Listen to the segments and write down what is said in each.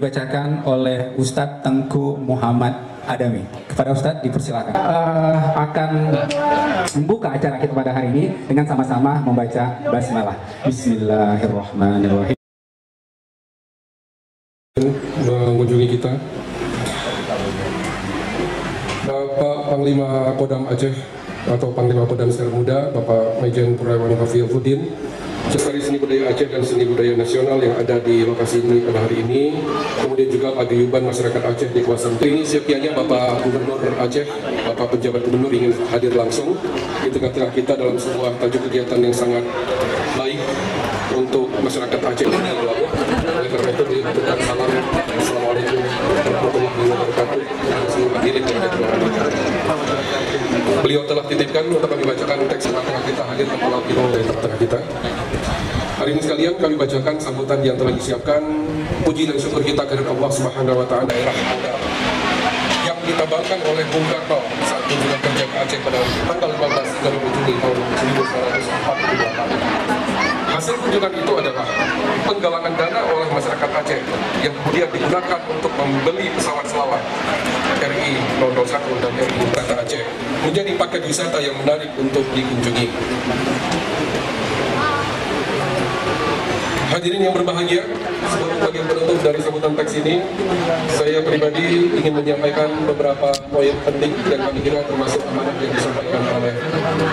dibacakan oleh Ustadz Tengku Muhammad Adami. Kepada Ustadz dipersilakan. Akan membuka acara kita pada hari ini dengan sama-sama membaca basmalah. Bismillahirrahmanirrahim. Mengunjungi kita Bapak Panglima Kodam Aceh atau Panglima Kodam Serdang Muda, Bapak Majen Purnawirawan Hafidhuddin, Sekretaris Seni Budaya Aceh dan Seni Budaya Nasional yang ada di lokasi ini pada hari ini, kemudian juga paguyuban masyarakat Aceh di kawasan ini. Sekiannya Bapak Gubernur Aceh, Bapak Penjabat Gubernur ingin hadir langsung di tengah-tengah kita dalam sebuah tajuk kegiatan yang sangat baik untuk masyarakat Aceh. Oleh karena itu diucapkan salam, assalamualaikum warahmatullahi wabarakatuh. Hadirin yang dirahmati. Beliau telah titipkan untuk kami bacakan teks tengah-tengah kita, hadir kepala biro dari tengah-tengah kita. Hari ini sekalian kami bacakan sambutan yang telah disiapkan. Puji dan syukur kita kepada Allah Subhanahu wa Ta'ala, daerah modal yang ditabarkan oleh Bung Karno saat kunjungan kerja ke Aceh pada tanggal 15 Juni tahun 1948. Hasil kunjungan itu adalah penggalangan dana oleh masyarakat Aceh yang kemudian digunakan untuk membeli pesawat selawat RI 001 dan RI Tata Aceh menjadi paket wisata yang menarik untuk dikunjungi. Hadirin yang berbahagia, sebagai bagian penutup dari sambutan teks ini, saya pribadi ingin menyampaikan beberapa poin penting yang kami kira termasuk amanat yang disampaikan oleh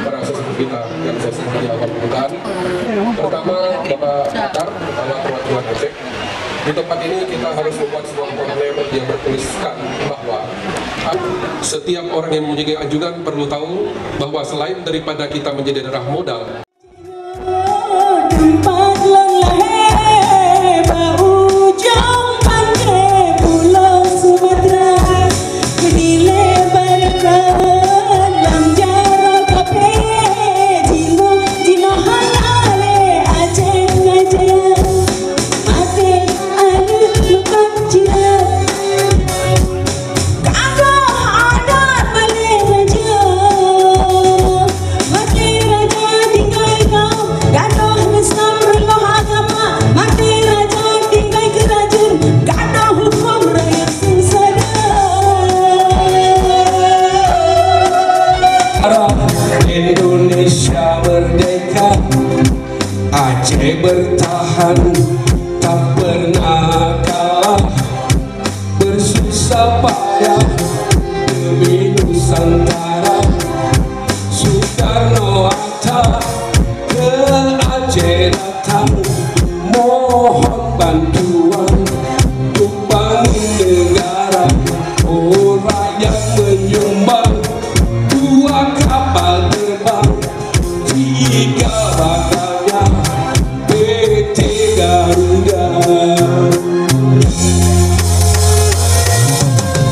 para sesepuh kita yang saya sebut di awal pembukaan. Pertama, Bapak Atar, Kepala Perwakilan Aceh. Di tempat ini kita harus membuat sebuah formulir yang bertuliskan bahwa setiap orang yang mempunyai anjungan perlu tahu bahwa selain daripada kita menjadi daerah modal, Indonesia merdeka, Aceh bertahan, tak pernah kalah, bersusah payah demi Nusantara. Soekarno-Hatta ke Aceh datang, mohon bantuan untuk bangun negara. Oh, rakyat menyumbang 2 kapal terbang, 3 bakalnya PT Garuda.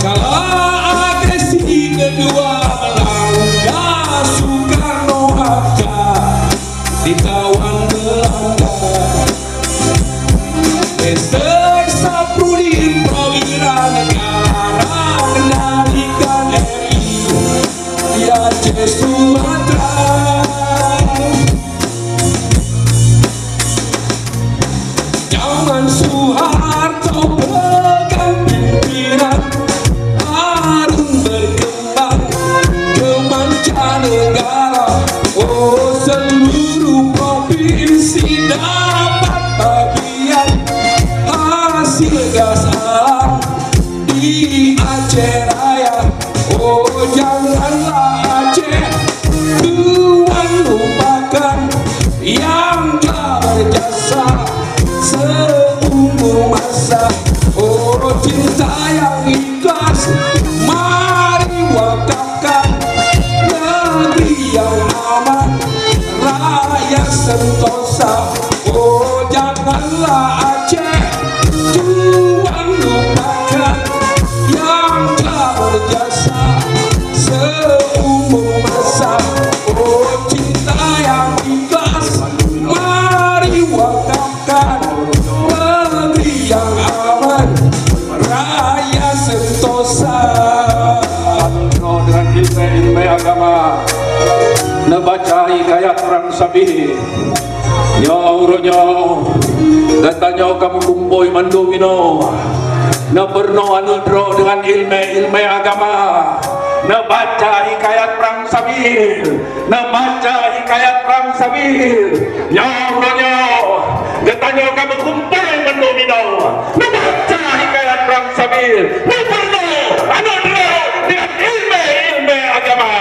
Kalau agresi kedua melangkah, Soekarno-Hatta ditawan Belanda. Besar Saprudin Prawira negara kendalikan RI di Aceh Sumatera. Zaman Soeharto pegang pimpinan, Harun berkembang ke mancanegara. Oh, seluruh provinsi dapat bagian hasil gas alam di Aceh Raya. Oh, janganlah Aceh tuan lupakan yang telah berjasa seumur masa. Oh, cinta yang ikhlas mari wakafkan, negeri yang aman, rakyat sentosa. Oh, janganlah Aceh tuan lupakan yang telah berjasa seumur masa. Oh, cinta yang ikhlas mari wakafkan, negeri yang aman, rakyat sentosa. Dengan ilmu agama nebaca hikayat perang Sabih. Nyo uronyo datanya kamu kumpoi mandomino Neberno anu dro dengan ilmu agama, nebaca hikayat perang sabil, nebaca hikayat perang sabil. Nyonya, getanyo kamu kumpul mendomino, nebaca hikayat perang sabil, neberno anu dro dengan ilmu agama.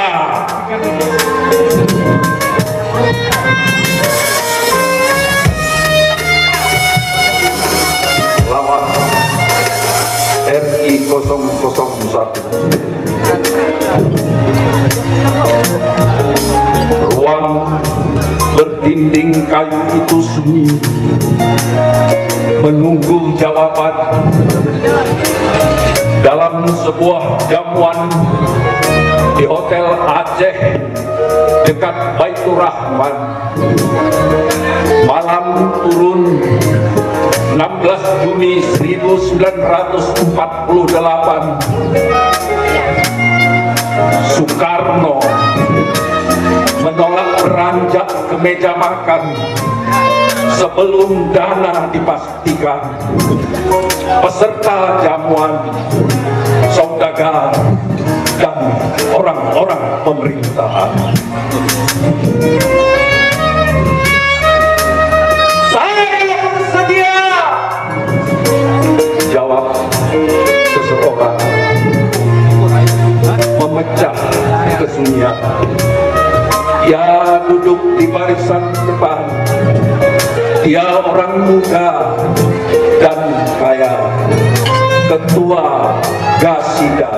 RI 001. Ruang berdinding kayu itu sunyi, menunggu jawaban. Dalam sebuah jamuan di Hotel Aceh dekat Baitur Rahman, malam turun 16 Juni 1948, Soekarno menolak beranjak ke meja makan sebelum dana dipastikan. Peserta jamuan, saudagar, dan orang-orang pemerintahan. Saya bersedia, jawab seseorang, memecah kesunyian. Dia duduk di barisan depan. Dia orang muda dan kaya, ketua Gasida,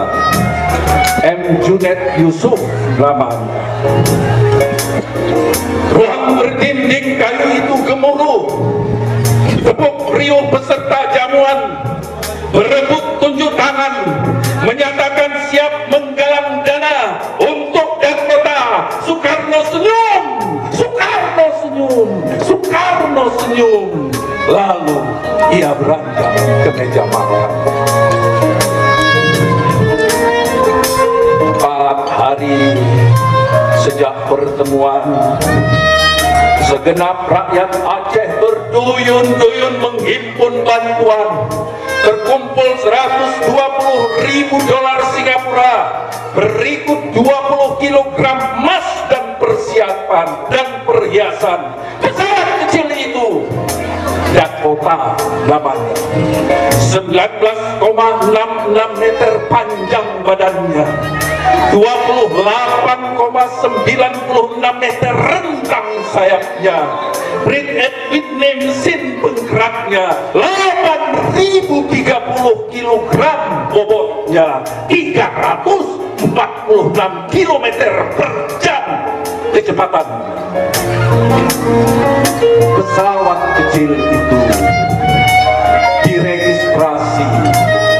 M. Junet Yusuf namanya. Ruang berdinding kayu itu gemuruh. Tepuk riuh peserta jamuan berebut tunjuk tangan, menyatakan siap menggalang dana untuk Dakota. Soekarno senyum, Soekarno senyum, Soekarno senyum. Lalu ia beranjak ke meja makan. 4 hari sejak pertemuan, segenap rakyat Aceh berduyun-duyun menghimpun bantuan. Terkumpul 120.000 dolar Singapura, berikut 20 kilogram emas dan persiapan dan perhiasan. Pesawat kecil itu Dakota namanya, 19,66 meter panjang badannya, 28,96 meter rentang sayapnya, Brit Whitney mesin penggeraknya, 8.030 kilogram bobotnya, 346 kilometer per jam kecepatan. Pesawat kecil itu diregistrasi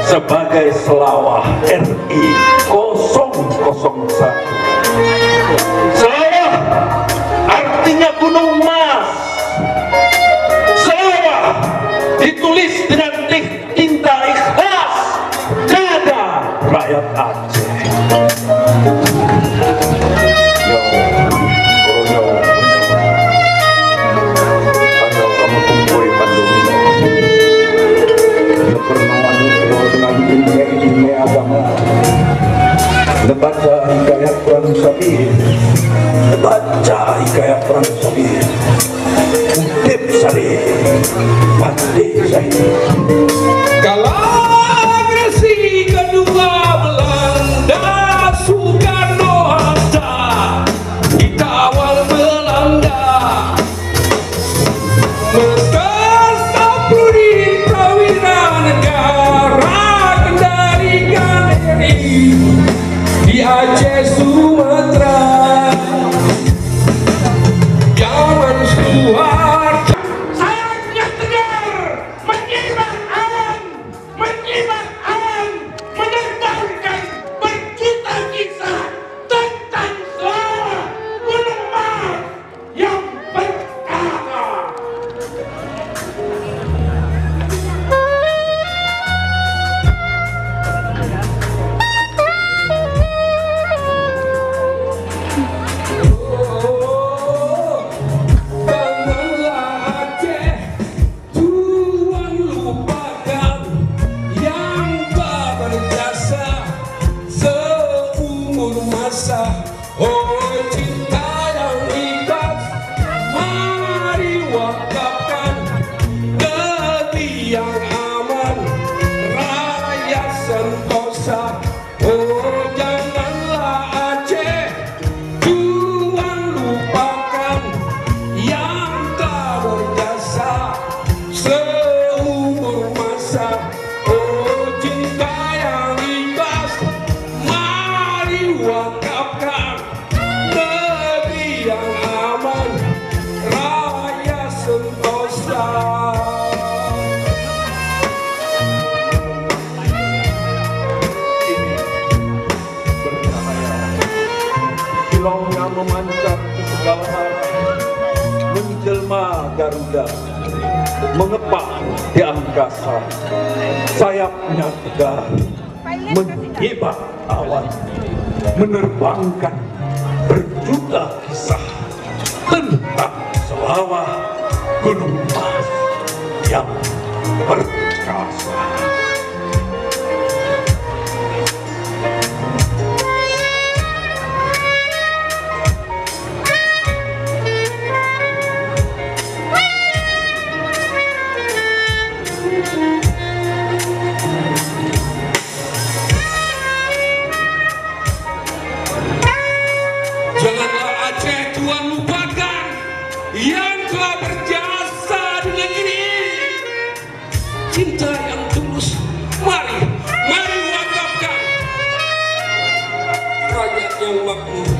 sebagai Selawah RI 001. Selawah artinya gunung emas. Selawah ditulis dengan tinta ikhlas dada rakyat Aceh. Baca hikayat perang sabil, baca hikayat perang sabil. Utip Sari, Pandai Sari. Kalau agresi kedua Belanda, Soekarno Hatta dikawal Belanda. Berkesapuri prawira negara kendalikan RI di Aceh Sumatera. Zaman Soeharto sayapnya tegar, menyimak awan, menerbangkan berkisah-kisah tentang Selawah gunung emas yang berkata. seumur masa. Oh cinta yang ikhlas, mari wakafkan negeri yang aman, raya sentosa. Oh janganlah Aceh Tuhan lupakan yang telah berjasa seumur masa. Oh cinta yang ikhlas, mari wakafkan negeri yang aman, raya sentosa. Kilaunya memancar ke segala arah, menjelma Garuda, mengepak di angkasa. Sayapnya tegar, menyibak awan, menerbangkan berjuta kisah tentang selawah Gunung Mas yang perkasa. Janganlah Aceh Tuhan lupakan yang telah berjasa di negeri ini. Cinta yang tulus, mari wakafkan. Rakyat yang makmur,